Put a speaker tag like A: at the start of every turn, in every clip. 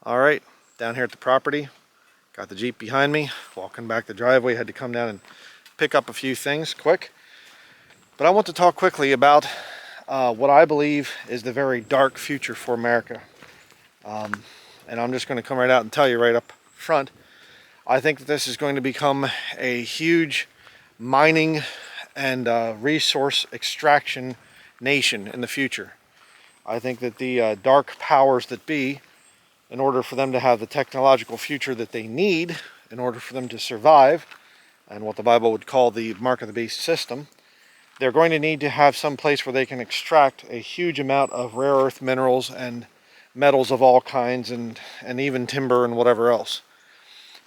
A: All right, down here at the property, got the Jeep behind me, walking back the driveway, had to come down and pick up a few things quick. But I want to talk quickly about what I believe is the very dark future for America. And I'm just going to come right out and tell you right up front, I think that this is going to become a huge mining and resource extraction nation in the future. I think that the dark powers that be, in order for them to have the technological future that they need, in order for them to survive, and what the Bible would call the mark of the beast system, they're going to need to have some place where they can extract a huge amount of rare earth minerals and metals of all kinds, and even timber and whatever else.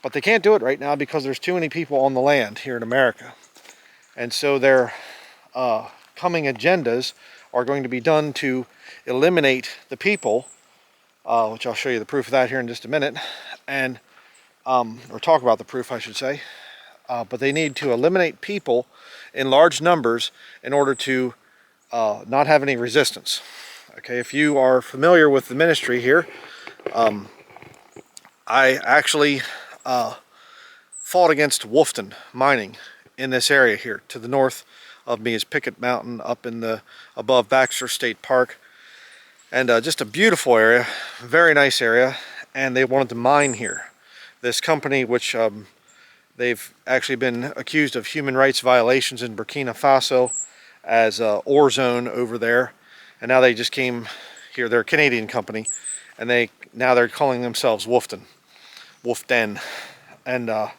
A: But they can't do it right now because there's too many people on the land here in America. And so their coming agendas are going to be done to eliminate the people, which I'll show you the proof of that here in just a minute, and or talk about the proof, I should say. But they need to eliminate people in large numbers in order to not have any resistance. Okay, if you are familiar with the ministry here, I actually fought against Wolfton mining in this area here. To the north of me is Picket Mountain, up in the above Baxter State Park, and just a beautiful area, very nice area. And they wanted to mine here. This company, which they've actually been accused of human rights violations in Burkina Faso as ore zone over there, and now they just came here. They're a Canadian company, and now they're calling themselves Wolfden, and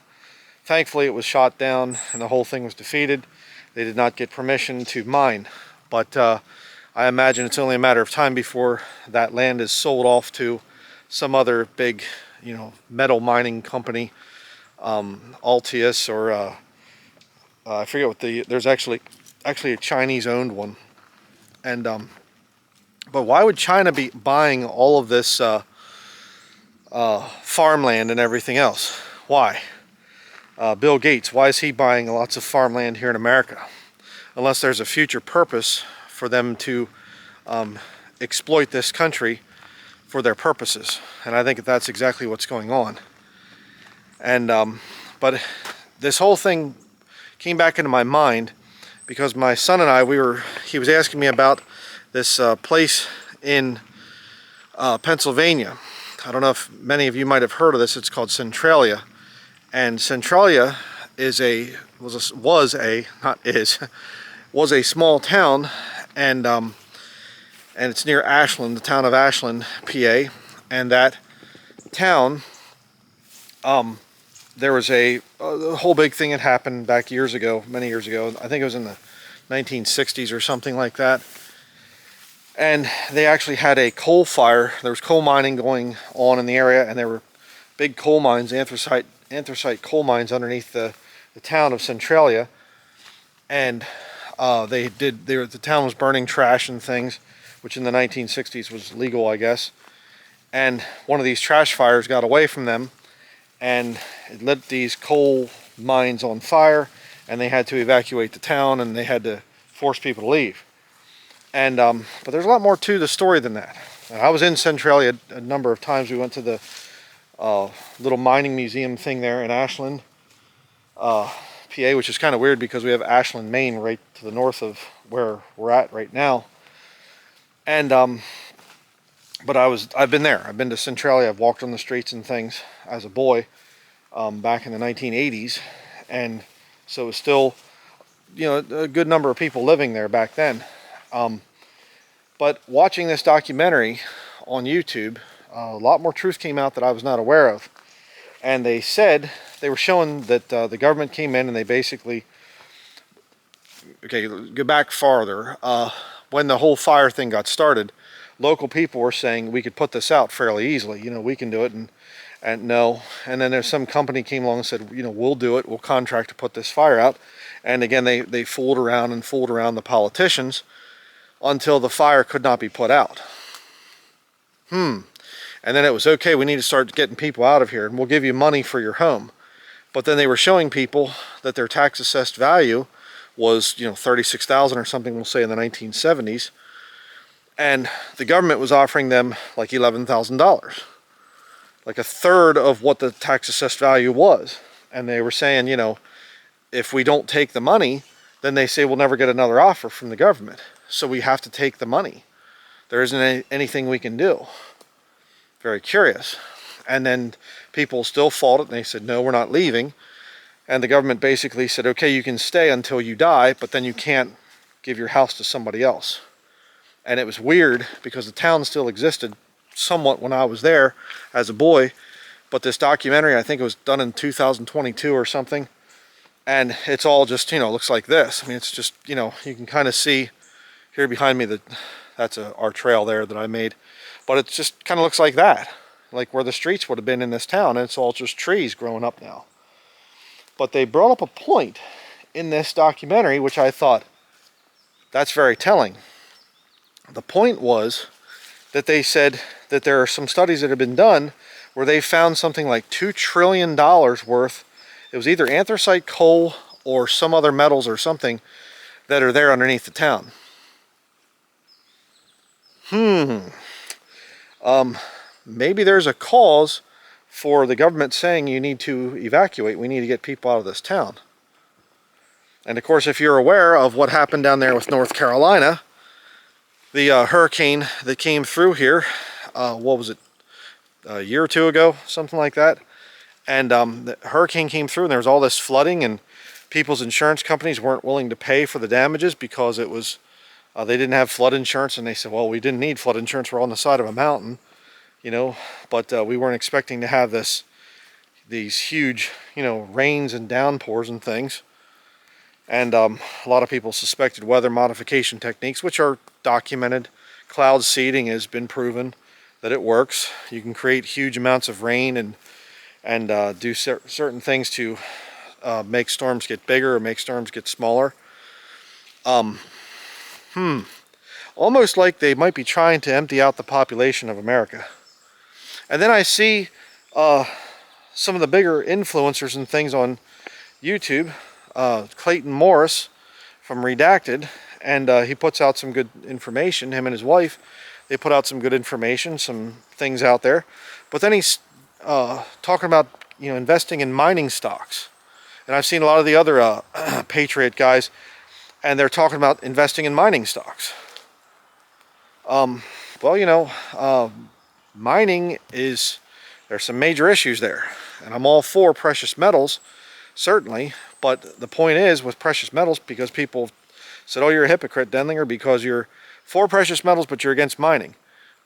A: thankfully it was shot down and the whole thing was defeated. They did not get permission to mine, but I imagine it's only a matter of time before that land is sold off to some other big, metal mining company, Altius, or I forget what there's actually a Chinese-owned one. And but why would China be buying all of this farmland and everything else? Why? Bill Gates, why is he buying lots of farmland here in America? Unless there's a future purpose for them to exploit this country for their purposes. And I think that's exactly what's going on. And but this whole thing came back into my mind because my son and I, he was asking me about this place in Pennsylvania. I don't know if many of you might have heard of this. It's called Centralia. And Centralia was a small town, and it's near Ashland, the town of Ashland, PA. And that town, there was a whole big thing that happened back many years ago. I think it was in the 1960s or something like that. And they actually had a coal fire. There was coal mining going on in the area, and there were big coal mines, anthracite coal mines underneath the town of Centralia. And the town was burning trash and things, which in the 1960s was legal, I guess. And one of these trash fires got away from them, and it lit these coal mines on fire, and they had to evacuate the town, and they had to force people to leave. And but there's a lot more to the story than that. I was in Centralia a number of times. We went to the little mining museum thing there in Ashland, PA, which is kind of weird because we have Ashland, Maine, right to the north of where we're at right now. And but I've been there. I've been to Centralia. I've walked on the streets and things as a boy back in the 1980s, and so it was still, a good number of people living there back then. But watching this documentary on YouTube, a lot more truth came out that I was not aware of. And they were showing that the government came in and they basically, go back farther, when the whole fire thing got started, local people were saying we could put this out fairly easily, we can do it, and no. And then there's some company came along and said, we'll do it, we'll contract to put this fire out. And again, they fooled around the politicians until the fire could not be put out. And then it was, okay, we need to start getting people out of here, and we'll give you money for your home. But then they were showing people that their tax assessed value was, $36,000 or something, we'll say in the 1970s. And the government was offering them like $11,000. like a third of what the tax assessed value was. And they were saying, you know, if we don't take the money, then they say we'll never get another offer from the government. So we have to take the money. There isn't anything we can do. Very curious. And then people still fought it, and they said, no, we're not leaving. And the government basically said, okay, you can stay until you die, but then you can't give your house to somebody else. And it was weird because the town still existed somewhat when I was there as a boy. But this documentary, I think it was done in 2022 or something. And it's all just, you know, looks like this. I mean, it's just, you know, you can kind of see here behind me that that's our trail there that I made. But it just kind of looks like that. Like where the streets would have been in this town. And it's all just trees growing up now. But they brought up a point in this documentary, which I thought, that's very telling. The point was that they said that there are some studies that have been done where they found something like $2 trillion worth. It was either anthracite coal or some other metals or something that are there underneath the town. Maybe there's a cause for the government saying you need to evacuate. We need to get people out of this town. And of course, if you're aware of what happened down there with North Carolina, the hurricane that came through here, what was it, a year or two ago, something like that. And the hurricane came through and there was all this flooding, and people's insurance companies weren't willing to pay for the damages because it was, they didn't have flood insurance. And they said, well, we didn't need flood insurance. We're on the side of a mountain, you know, but we weren't expecting to have these huge, you know, rains and downpours and things. And a lot of people suspected weather modification techniques, which are documented. Cloud seeding has been proven that it works. You can create huge amounts of rain and do certain things to make storms get bigger or make storms get smaller. Almost like they might be trying to empty out the population of America. And then I see some of the bigger influencers and things on YouTube. Clayton Morris from Redacted, and he puts out some good information. Him and his wife, they put out some good information, some things out there. But then he's talking about, you know, investing in mining stocks. And I've seen a lot of the other Patriot guys, and they're talking about investing in mining stocks. Well, you know, mining is, there's some major issues there. And I'm all for precious metals, certainly. But the point is, with precious metals, because people said, oh, you're a hypocrite, Denlinger, because you're for precious metals, but you're against mining.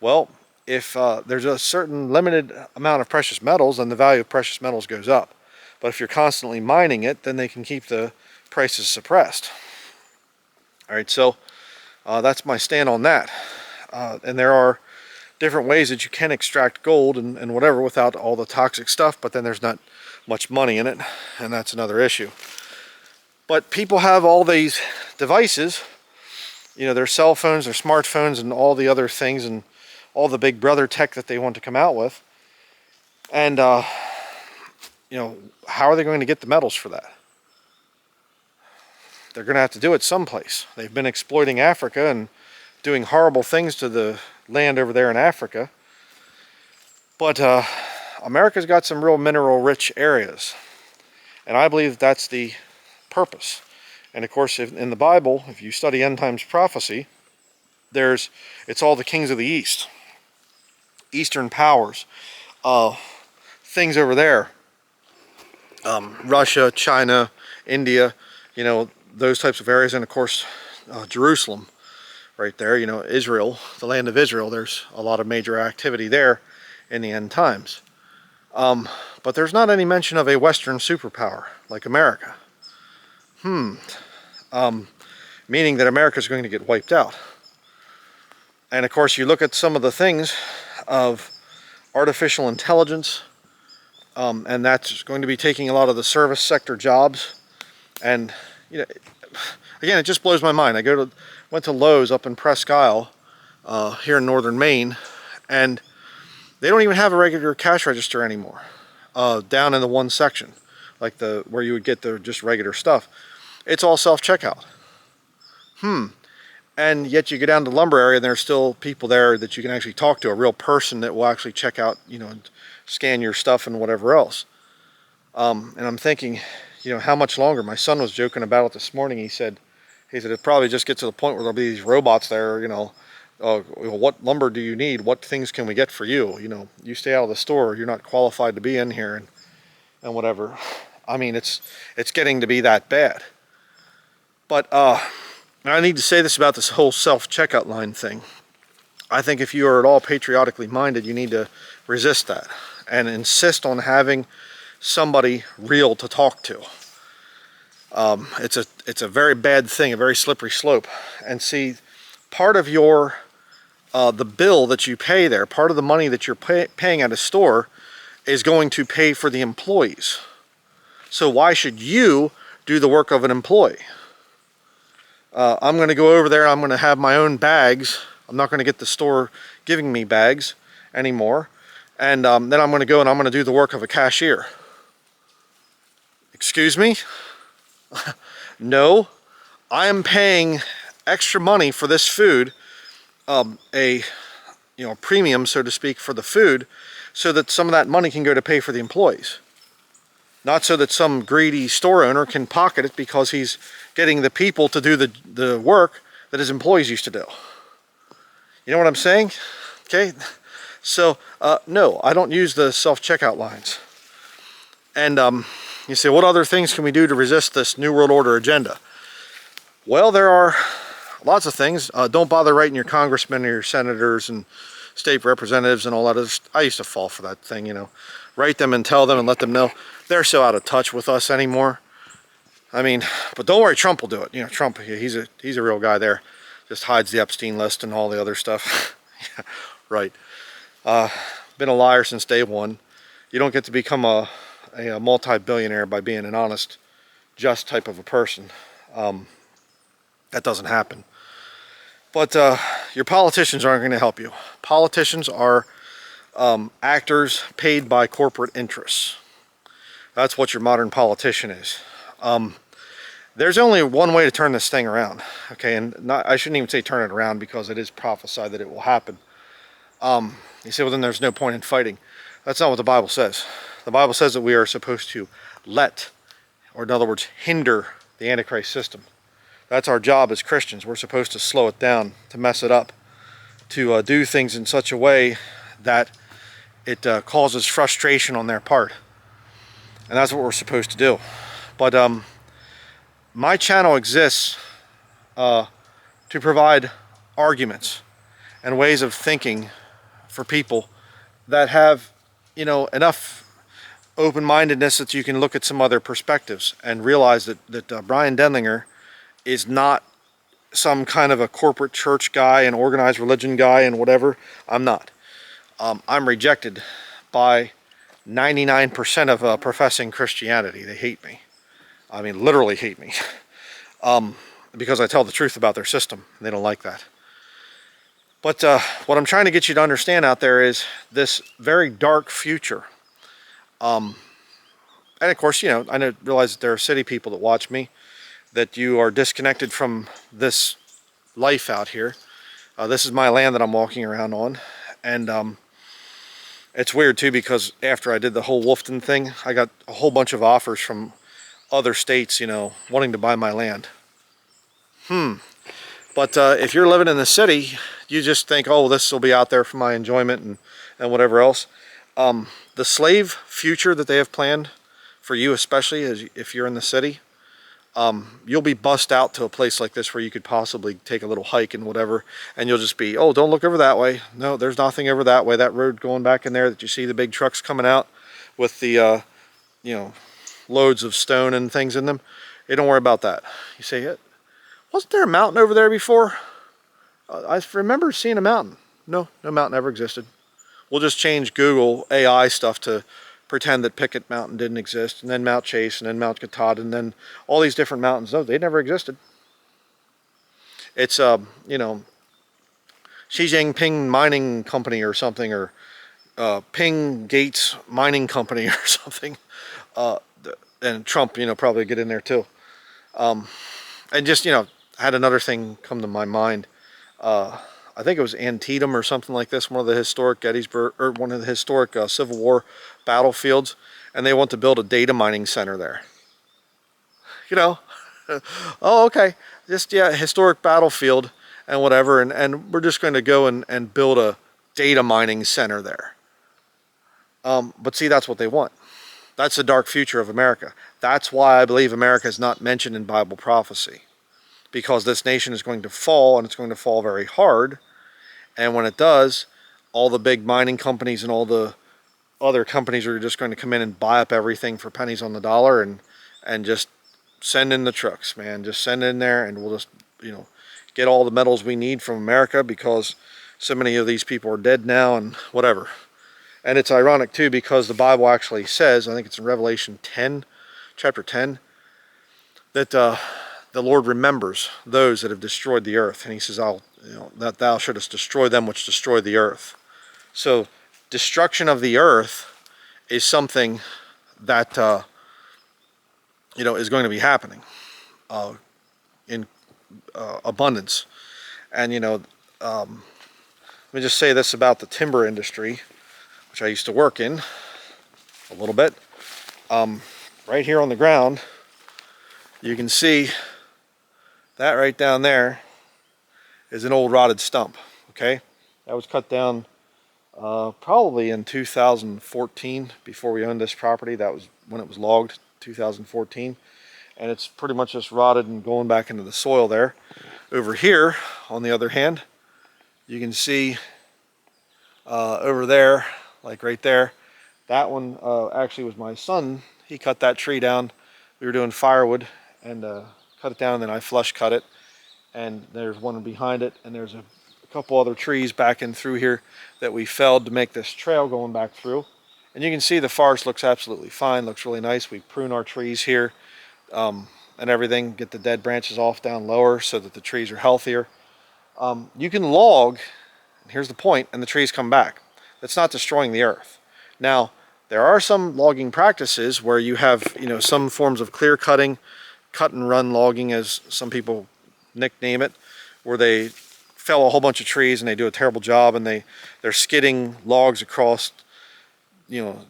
A: Well, if there's a certain limited amount of precious metals, then the value of precious metals goes up. But if you're constantly mining it, then they can keep the prices suppressed. All right, so that's my stand on that. And there are different ways that you can extract gold and whatever without all the toxic stuff, but then there's not much money in it, and that's another issue. But people have all these devices, you know, their cell phones, their smartphones, and all the other things, and all the big brother tech that they want to come out with. And, you know, how are they going to get the metals for that? They're going to have to do it someplace. They've been exploiting Africa and doing horrible things to the land over there in Africa. But America's got some real mineral-rich areas. And I believe that's the purpose. And of course, in the Bible, if you study end times prophecy, it's all the kings of the East. Eastern powers. Things over there. Russia, China, India, you know, those types of areas. And of course, Jerusalem, right there, you know, Israel, the land of Israel. There's a lot of major activity there in the end times. But there's not any mention of a Western superpower like America. Meaning that America is going to get wiped out. And of course, you look at some of the things of artificial intelligence, and that's going to be taking a lot of the service sector jobs. And you know, again, it just blows my mind. I went to Lowe's up in Presque Isle, here in northern Maine, and they don't even have a regular cash register anymore. Down in the one section, like where you would get the just regular stuff. It's all self-checkout. And yet you go down to the lumber area and there's still people there that you can actually talk to, a real person that will actually check out, and scan your stuff and whatever else. And I'm thinking, how much longer? My son was joking about it this morning. He said it probably just gets to the point where there'll be these robots there, what lumber do you need? What things can we get for you? You stay out of the store. You're not qualified to be in here and whatever. I mean, it's getting to be that bad. But I need to say this about this whole self-checkout line thing. I think if you are at all patriotically minded, you need to resist that and insist on having somebody real to talk to. It's a very bad thing, a very slippery slope. And see, part of your the bill that you pay there, part of the money that you're paying at a store is going to pay for the employees. So why should you do the work of an employee? I'm going to go over there, I'm going to have my own bags. I'm not going to get the store giving me bags anymore. And then I'm going to go and I'm going to do the work of a cashier. Excuse me? No, I am paying extra money for this food, a premium, so to speak, for the food, so that some of that money can go to pay for the employees. Not so that some greedy store owner can pocket it because he's getting the people to do the work that his employees used to do. You know what I'm saying? Okay, so no, I don't use the self-checkout lines. And you say, what other things can we do to resist this New World Order agenda? Well, there are lots of things. Don't bother writing your congressmen or your senators and state representatives and all that. I used to fall for that thing, Write them and tell them and let them know. They're so out of touch with us anymore. I mean, but don't worry, Trump will do it. Trump, he's a real guy there. Just hides the Epstein list and all the other stuff. Yeah, right. Been a liar since day one. You don't get to become a multi-billionaire by being an honest, just type of a person. That doesn't happen. But your politicians aren't going to help you. Politicians are actors paid by corporate interests. That's what your modern politician is. There's only one way to turn this thing around, okay? And I shouldn't even say turn it around because it is prophesied that it will happen. You say, well, then there's no point in fighting. That's not what the Bible says. The Bible says that we are supposed to let, or in other words, hinder the Antichrist system. That's our job as Christians. We're supposed to slow it down, to mess it up, to do things in such a way that it causes frustration on their part. And that's what we're supposed to do. But my channel exists to provide arguments and ways of thinking for people that have, enough open-mindedness that you can look at some other perspectives and realize that Brian Denlinger is not some kind of a corporate church guy, an organized religion guy, and whatever. I'm not. I'm rejected by 99% of professing Christianity. They hate me. I mean, literally hate me. Because I tell the truth about their system. They don't like that. But what I'm trying to get you to understand out there is this very dark future. And of course, I realize that there are city people that watch me, that you are disconnected from this life out here. This is my land that I'm walking around on. And it's weird too, because after I did the whole Wolfton thing, I got a whole bunch of offers from other states, wanting to buy my land. But if you're living in the city, you just think, oh, this will be out there for my enjoyment and whatever else. The slave future that they have planned for you, especially if you're in the city, you'll be bussed out to a place like this where you could possibly take a little hike and whatever, and you'll just be, oh, don't look over that way. No, there's nothing over that way. That road going back in there that you see the big trucks coming out with the, loads of stone and things in them. Hey, don't worry about that. You say, wasn't there a mountain over there before? I remember seeing a mountain. No mountain ever existed. We'll just change Google AI stuff to pretend that Pickett Mountain didn't exist, and then Mount Chase, and then Mount Katahdin, and then all these different mountains. No, they never existed. It's, Xi Jinping Mining Company or something, or Ping Gates Mining Company or something. And Trump, probably get in there too. And just, had another thing come to my mind. I think it was Antietam or something like this, one of the historic Gettysburg, or one of the historic Civil War battlefields, and they want to build a data mining center there. You know, oh, okay, just, yeah, historic battlefield and whatever, and we're just going to go and build a data mining center there. But see, that's what they want. That's the dark future of America. That's why I believe America is not mentioned in Bible prophecy. Because this nation is going to fall, and it's going to fall very hard. And when it does, all the big mining companies and all the other companies are just going to come in and buy up everything for pennies on the dollar, and just send in the trucks, man. Just send in there, and we'll just, get all the metals we need from America, because so many of these people are dead now and whatever. And it's ironic too, because the Bible actually says, I think it's in Revelation 10, chapter 10, that the Lord remembers those that have destroyed the earth, and he says, that thou shouldest destroy them which destroy the earth. So destruction of the earth is something that is going to be happening in abundance. And let me just say this about the timber industry, which I used to work in a little bit. Right here on the ground, you can see that right down there is an old rotted stump. Okay, that was cut down probably in 2014, before we owned this property. That was when it was logged, 2014, and it's pretty much just rotted and going back into the soil there. Over here, on the other hand, you can see over there, like right there, that one actually was my son. He cut that tree down. We were doing firewood, and cut it down, and then I flush cut it. And there's one behind it, and there's a couple other trees back in through here that we felled to make this trail going back through. And you can see the forest looks absolutely fine, looks really nice. We prune our trees here and everything, get the dead branches off down lower so that the trees are healthier. You can log, and here's the point, and the trees come back. That's not destroying the earth. Now, there are some logging practices where you have, some forms of clear cutting, cut and run logging, as some people nickname it, where they fell a whole bunch of trees and they do a terrible job, and they're skidding logs across,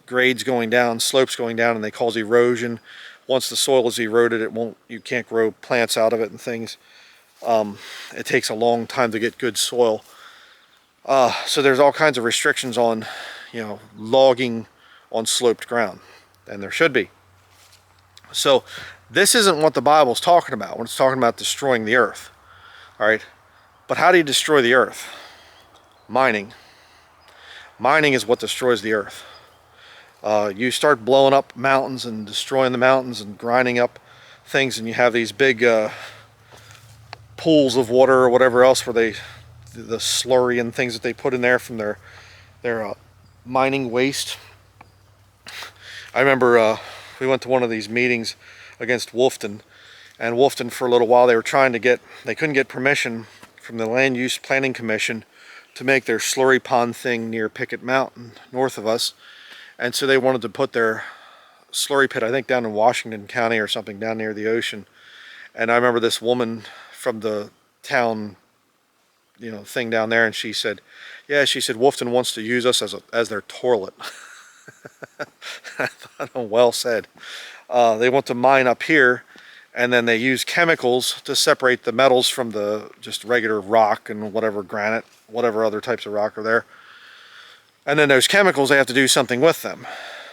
A: grades going down, slopes going down, and they cause erosion. Once the soil is eroded, you can't grow plants out of it and things. It takes a long time to get good soil. So there's all kinds of restrictions on, logging on sloped ground, and there should be. So this isn't what the Bible's talking about when it's talking about destroying the earth. All right, but how do you destroy the earth? Mining. Mining is what destroys the earth. You start blowing up mountains and destroying the mountains and grinding up things, and you have these big pools of water or whatever else, where the slurry and things that they put in there from their mining waste. I remember we went to one of these meetings against Wolfton, and Wolfton, for a little while, they couldn't get permission from the Land Use Planning Commission to make their slurry pond thing near Pickett Mountain, north of us. And so they wanted to put their slurry pit, I think, down in Washington County or something, down near the ocean. And I remember this woman from the town, thing down there, and she said, Wolfton wants to use us as their toilet. I thought, oh, well said. They want to mine up here, and then they use chemicals to separate the metals from the just regular rock and whatever granite, whatever other types of rock are there. And then those chemicals, they have to do something with them.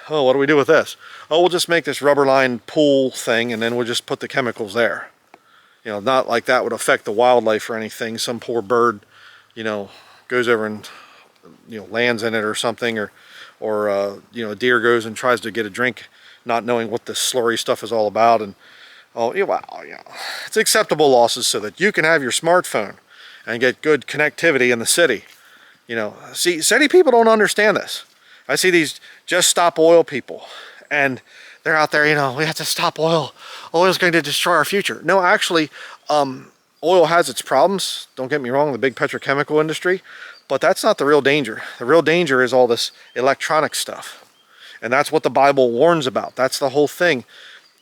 A: Oh, what do we do with this? Oh, we'll just make this rubber lined pool thing, and then we'll just put the chemicals there. Not like that would affect the wildlife or anything. Some poor bird, goes over and, lands in it or something, or a deer goes and tries to get a drink, not knowing what this slurry stuff is all about. And it's acceptable losses so that you can have your smartphone and get good connectivity in the city. See, city people don't understand this. I see these just stop oil people, and they're out there, we have to stop oil. Oil is going to destroy our future. No, actually, oil has its problems. Don't get me wrong, the big petrochemical industry, but that's not the real danger. The real danger is all this electronic stuff. And that's what the Bible warns about. That's the whole thing.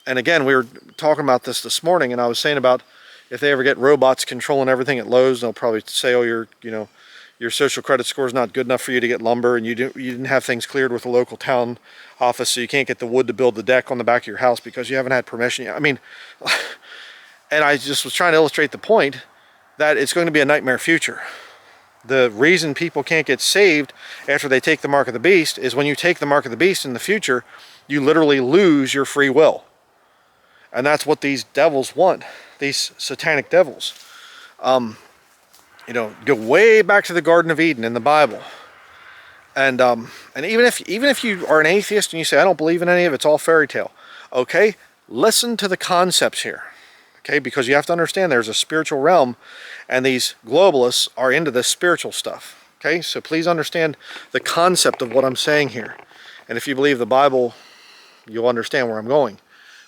A: And again, we were talking about this morning, and I was saying about, if they ever get robots controlling everything at Lowe's, they'll probably say, oh, your social credit score is not good enough for you to get lumber, and you didn't have things cleared with the local town office, so you can't get the wood to build the deck on the back of your house because you haven't had permission yet. I mean, and I just was trying to illustrate the point that it's going to be a nightmare future. The reason people can't get saved after they take the mark of the beast is when you take the mark of the beast in the future, you literally lose your free will. And that's what these devils want, these satanic devils. You know, go way back to the Garden of Eden in the Bible. And even if you are an atheist and you say, I don't believe in any of it, it's all fairy tale. Okay, listen to the concepts here. Okay, because you have to understand there's a spiritual realm, and these globalists are into this spiritual stuff. Okay, so please understand the concept of what I'm saying here. And if you believe the Bible, you'll understand where I'm going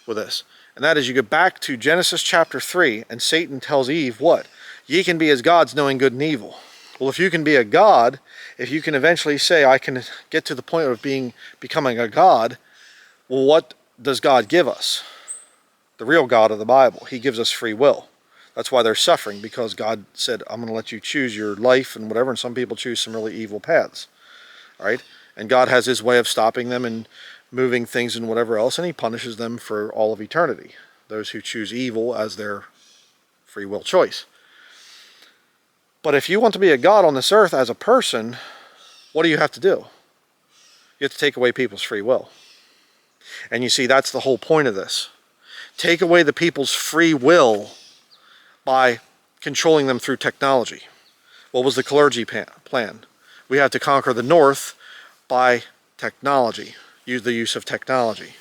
A: with this. And that is, you go back to Genesis chapter 3, and Satan tells Eve what? Ye can be as gods, knowing good and evil. Well, if you can be a god, if you can eventually say, I can get to the point of becoming a god, well, what does God give us? The real God of the Bible. He gives us free will. That's why they're suffering, because God said, I'm going to let you choose your life and whatever, and some people choose some really evil paths. All right? And God has his way of stopping them and moving things and whatever else, and he punishes them for all of eternity. Those who choose evil as their free will choice. But if you want to be a god on this earth as a person, what do you have to do? You have to take away people's free will. And you see, that's the whole point of this. Take away the people's free will by controlling them through technology. What was the clergy plan? We have to conquer the North by technology. Use the use of technology.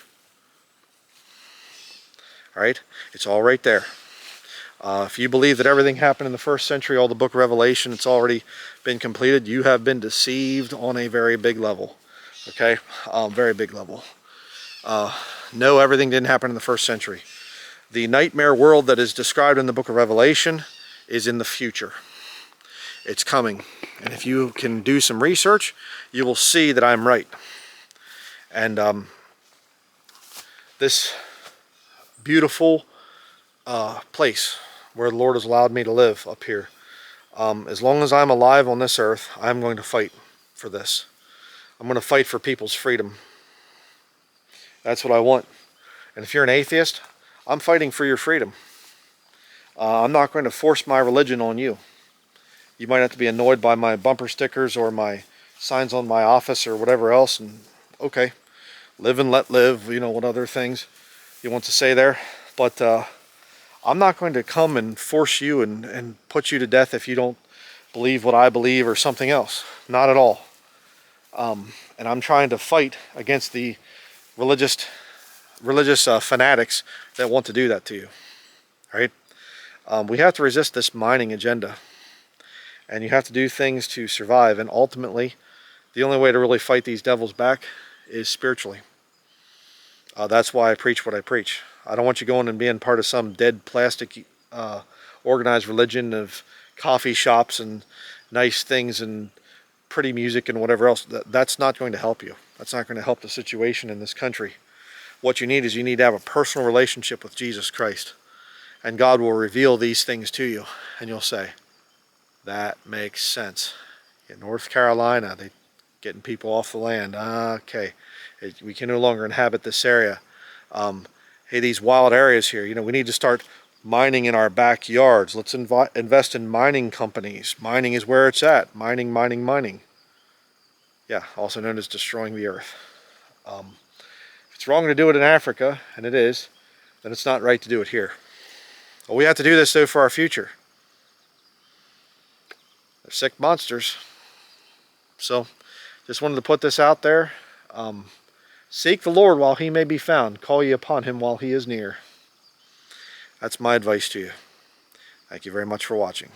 A: All right? It's all right there. If you believe that everything happened in the first century, all the book of Revelation, it's already been completed, you have been deceived on a very big level. Okay? Very big level. No, everything didn't happen in the first century. The nightmare world that is described in the book of Revelation is in the future. It's coming. And if you can do some research, you will see that I'm right. And this beautiful place where the Lord has allowed me to live up here, as long as I'm alive on this earth, I'm going to fight for this. I'm going to fight for people's freedom. That's what I want. And if you're an atheist, I'm fighting for your freedom. I'm not going to force my religion on you. You might have to be annoyed by my bumper stickers or my signs on my office or whatever else, and okay, live and let live, you know, what other things you want to say there. But I'm not going to come and force you and put you to death if you don't believe what I believe or something else. Not at all. And I'm trying to fight against the religious fanatics that want to do that to you. All right? We have to resist this mining agenda. And you have to do things to survive. And ultimately, the only way to really fight these devils back is spiritually. That's why I preach what I preach. I don't want you going and being part of some dead plastic organized religion of coffee shops and nice things and pretty music and whatever else. That's not going to help you. That's not going to help the situation in this country. What you need is you need to have a personal relationship with Jesus Christ. And God will reveal these things to you. And you'll say, that makes sense. In North Carolina, they're getting people off the land. Okay. We can no longer inhabit this area. Hey, these wild areas here, you know, we need to start mining in our backyards. Let's invest in mining companies. Mining is where it's at. Mining, mining, mining. Yeah, also known as destroying the earth. If it's wrong to do it in Africa, and it is, then it's not right to do it here. Well, we have to do this, though, for our future. They're sick monsters. So, just wanted to put this out there. Seek the Lord while he may be found. Call ye upon him while he is near. That's my advice to you. Thank you very much for watching.